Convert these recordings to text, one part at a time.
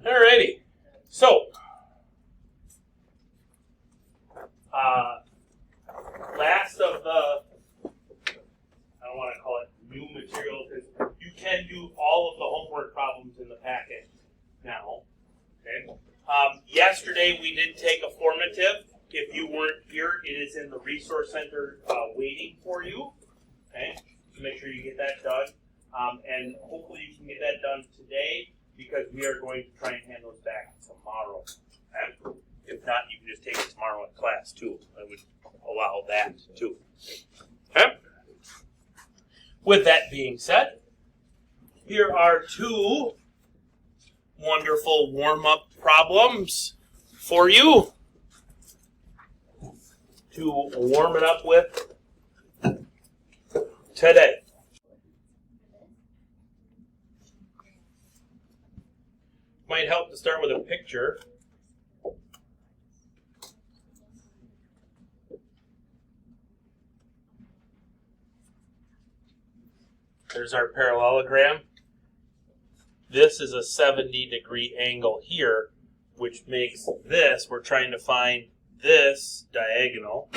Alrighty. So, last of the, I don't want to call it new material because you can do all of the homework problems in the packet now. Okay. Yesterday we did take a formative. If you weren't here, it is in the resource center waiting for you. Okay. So make sure you get that done. And hopefully you can get that done today because we are going to try and hand those back tomorrow. Okay? If not, you can just take it tomorrow in class too. I would allow that too. Okay? With that being said, here are two wonderful warm-up problems for you to warm it up with today. Might help to start with a picture. There's our parallelogram. This is a 70-degree angle here, which makes this, we're trying to find this diagonal,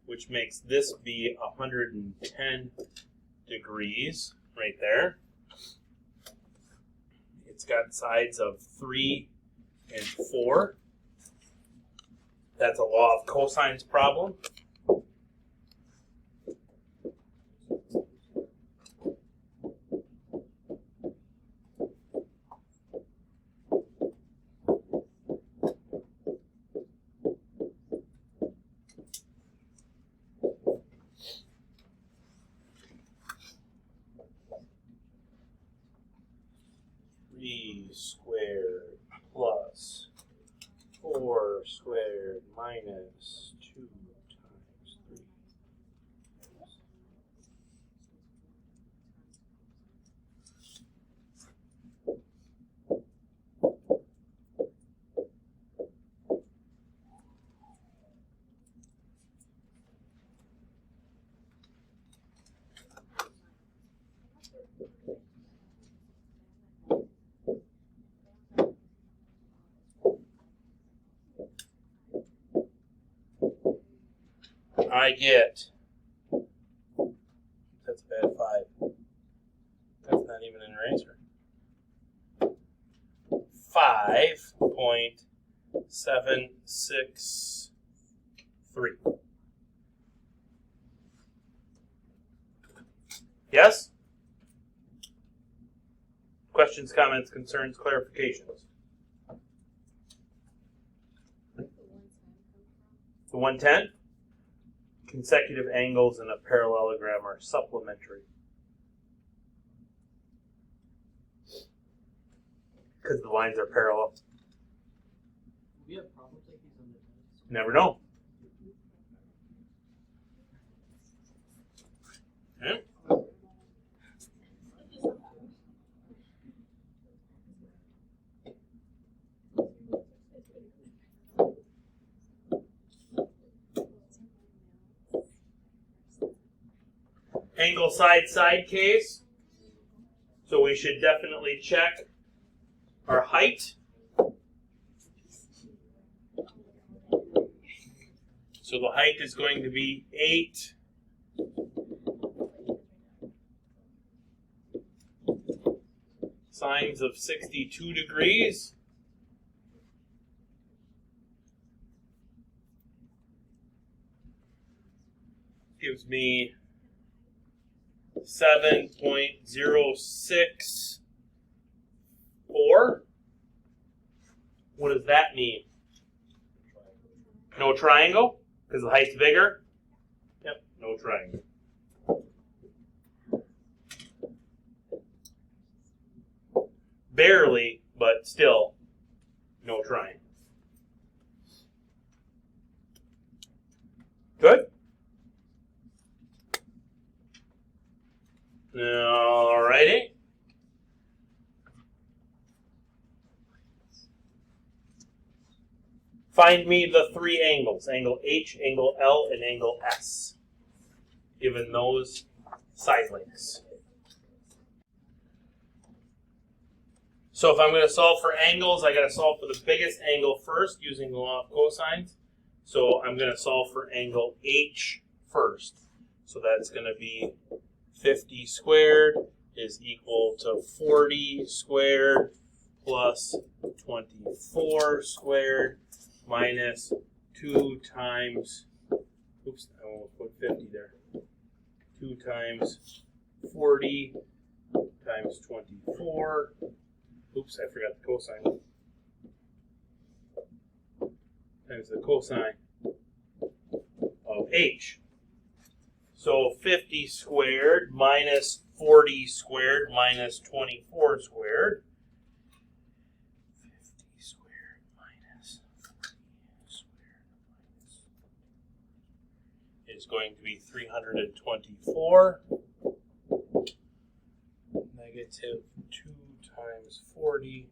which makes this be 110 degrees right there. It's got sides of 3 and 4. That's a law of cosines problem. Squared plus 4 squared minus 2 times 3. I get, that's a bad 5. That's not even an eraser. 5.763. Yes? Questions, comments, concerns, clarifications? The 110? Consecutive angles in a parallelogram are supplementary. Because the lines are parallel. Do we have problems like these on the test? Never know. Okay. Angle side case. So we should definitely check our height. So the height is going to be 8. Sines of 62 degrees. Gives me 7.064. What does that mean? No triangle? Because the height's bigger? Yep, no triangle. Barely, but still, no triangle. Good? Alrighty. Find me the 3 angles, angle H, angle L, and angle S, given those side lengths. So if I'm going to solve for angles, I got to solve for the biggest angle first using the law of cosines. So I'm going to solve for angle H first. So that's going to be 50 squared is equal to 40 squared plus 24 squared minus 2 times, oops, I almost put 50 there. 2 times 40 times 24. Oops, I forgot the cosine. Times the cosine of H. So 50 squared minus 40 squared minus 24 squared. 50 squared minus 40 squared minus is going to be 324. Negative 2 times 40.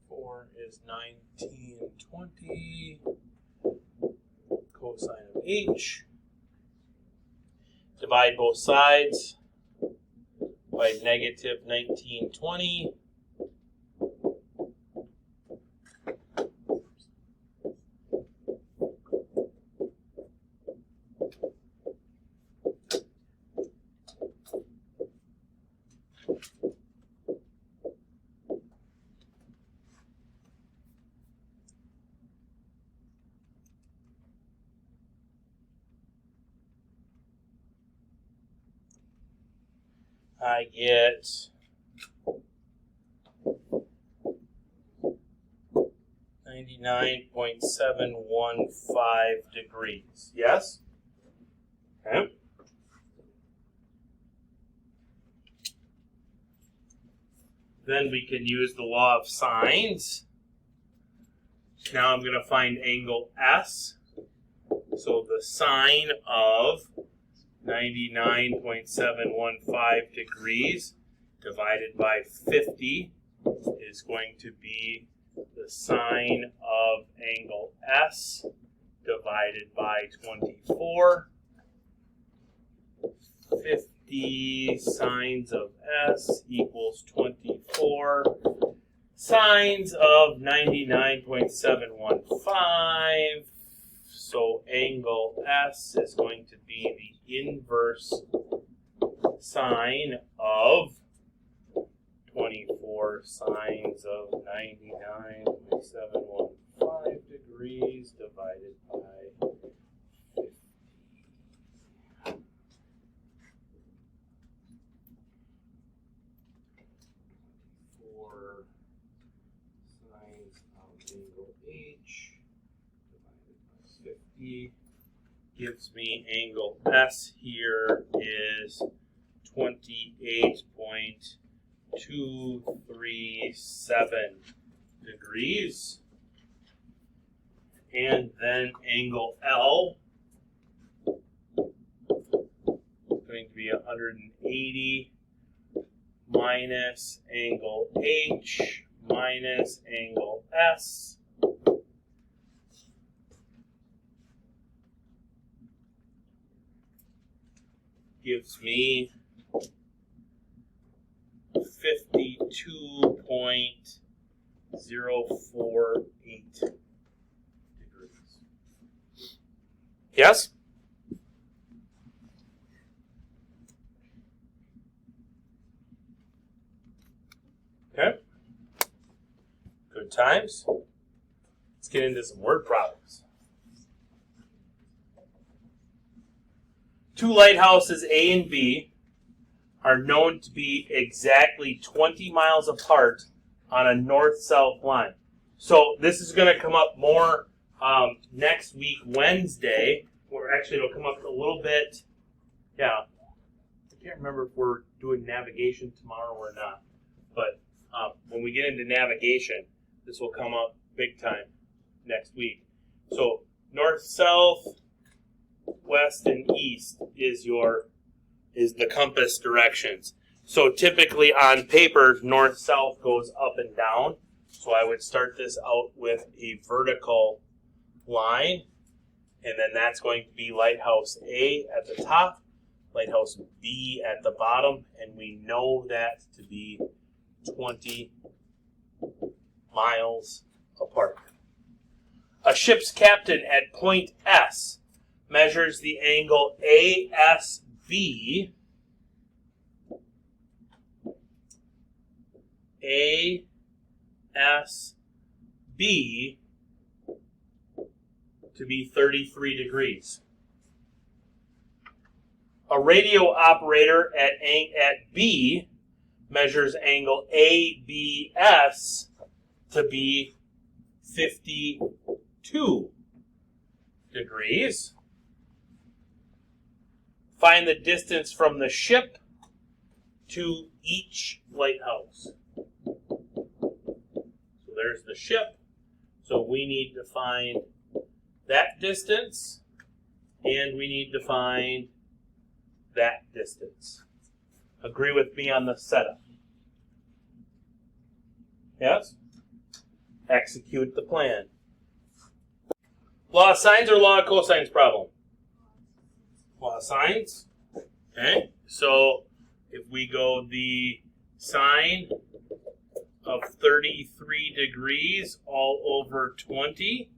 4 is 1920. Cosine of H. Divide both sides by negative 1920. I get 99.715 degrees. Yes? Okay. Then we can use the law of sines. Now I'm going to find angle S. So the sine of 99.715 degrees divided by 50 is going to be the sine of angle S divided by 24. 50 sines of S equals 24. Sines of 99.715. So angle S is going to be the inverse sine of 24 sines of 99.715 degrees divided by 50. 4 sines of angle H divided by 50 gives me angle S here is 28.237 degrees. And then angle L is going to be 180 minus angle H minus angle S. Gives me 52.048 degrees. Yes? Okay. Good times. Let's get into some word problems. Two lighthouses, A and B, are known to be exactly 20 miles apart on a north-south line. So this is going to come up more next week, Wednesday, or actually it'll come up a little bit, yeah. I can't remember if we're doing navigation tomorrow or not, but when we get into navigation, this will come up big time next week. So north-south, west and east is the compass directions. So typically on paper, north-south goes up and down. So I would start this out with a vertical line, and then that's going to be lighthouse A at the top, lighthouse B at the bottom, and we know that to be 20 miles apart. A ship's captain at point S measures the angle ASB to be 33 degrees. A radio operator at B measures angle ABS to be 52 degrees. Find the distance from the ship to each lighthouse. So there's the ship. So we need to find that distance, and we need to find that distance. Agree with me on the setup? Yes? Execute the plan. Law of sines or law of cosines problem? Law of sines. Okay, so if we go the sine of 33 degrees all over 20,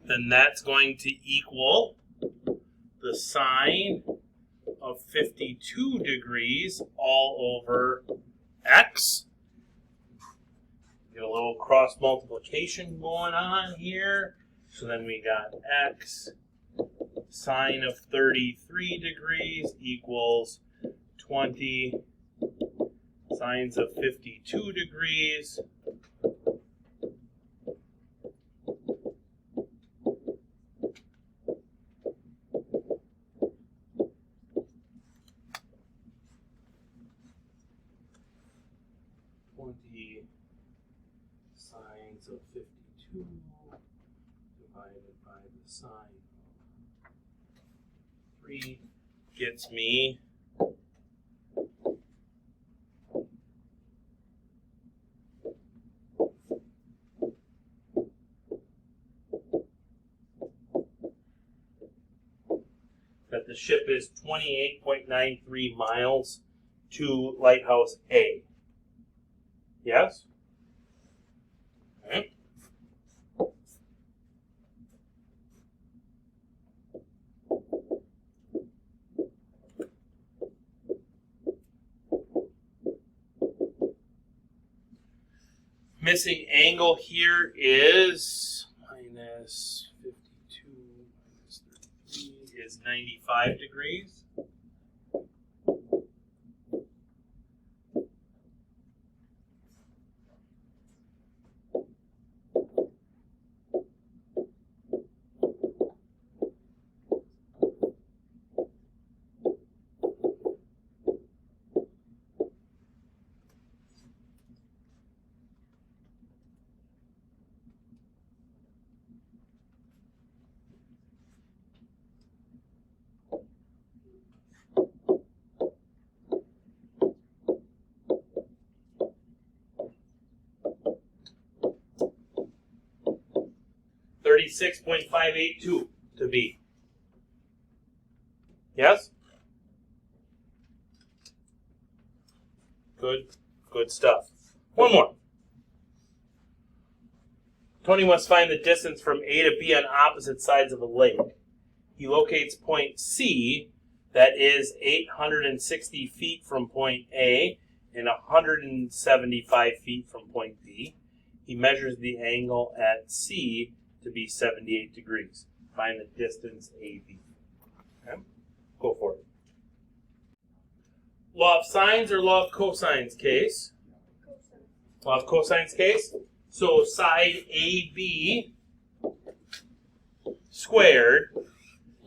then that's going to equal the sine of 52 degrees all over x. Get a little cross multiplication going on here. So then we got x sine of 33 degrees equals 20 sines of 52 degrees. Sines of 52 divided by the sine of 3 gets me that the ship is 28.93 miles to Lighthouse A. Yes? Okay. Missing angle here is minus 52 minus 33 is 95 degrees. $36.582 to be. Yes? Good stuff. One more. Tony must find the distance from A to B on opposite sides of a lake. He locates point C, that is 860 feet from point A and 175 feet from point B. He measures the angle at C to be 78 degrees. Find the distance AB. Okay? Go for it. Law of sines or law of cosines case? Law of cosines case. So side AB squared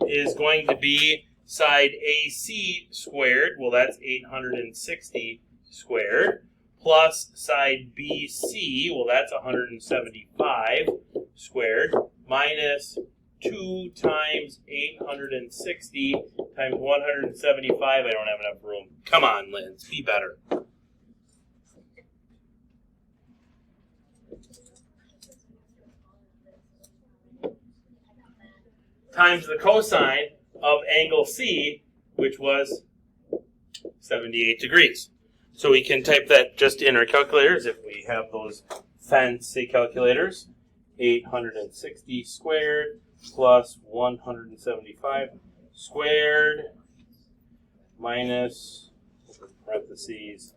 is going to be side AC squared. Well, that's 860 squared. Plus side BC, well, that's 175 squared, minus 2 times 860 times 175. I don't have enough room. Come on, Linz, be better. Times the cosine of angle C, which was 78 degrees. So we can type that just in our calculators if we have those fancy calculators. 860 squared plus 175 squared minus, parentheses,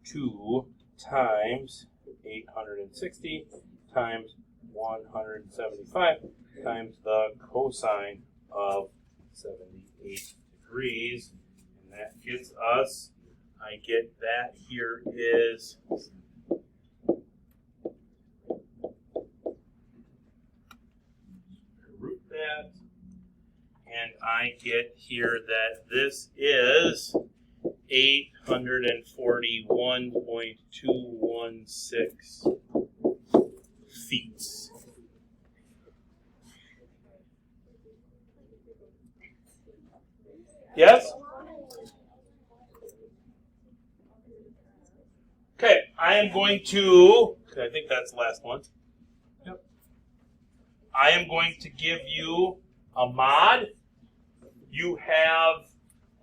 2 times 860 times 175 times the cosine of 78 degrees. And that gets us, I get that here is root that, and I get here that this is 841.216 feet. Yes? Okay, I am going to, I think that's the last one. Yep. I am going to give you a mod. You have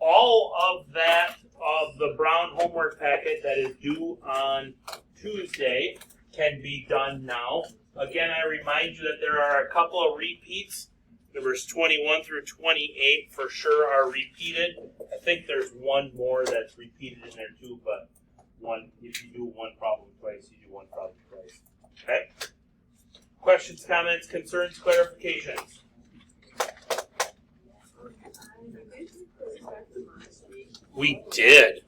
all of that, of the Brown homework packet that is due on Tuesday can be done now. Again, I remind you that there are a couple of repeats. Numbers 21 through 28 for sure are repeated. I think there's one more that's repeated in there too, but if you do one problem twice, you do one problem twice. Okay? Questions, comments, concerns, clarifications? We did.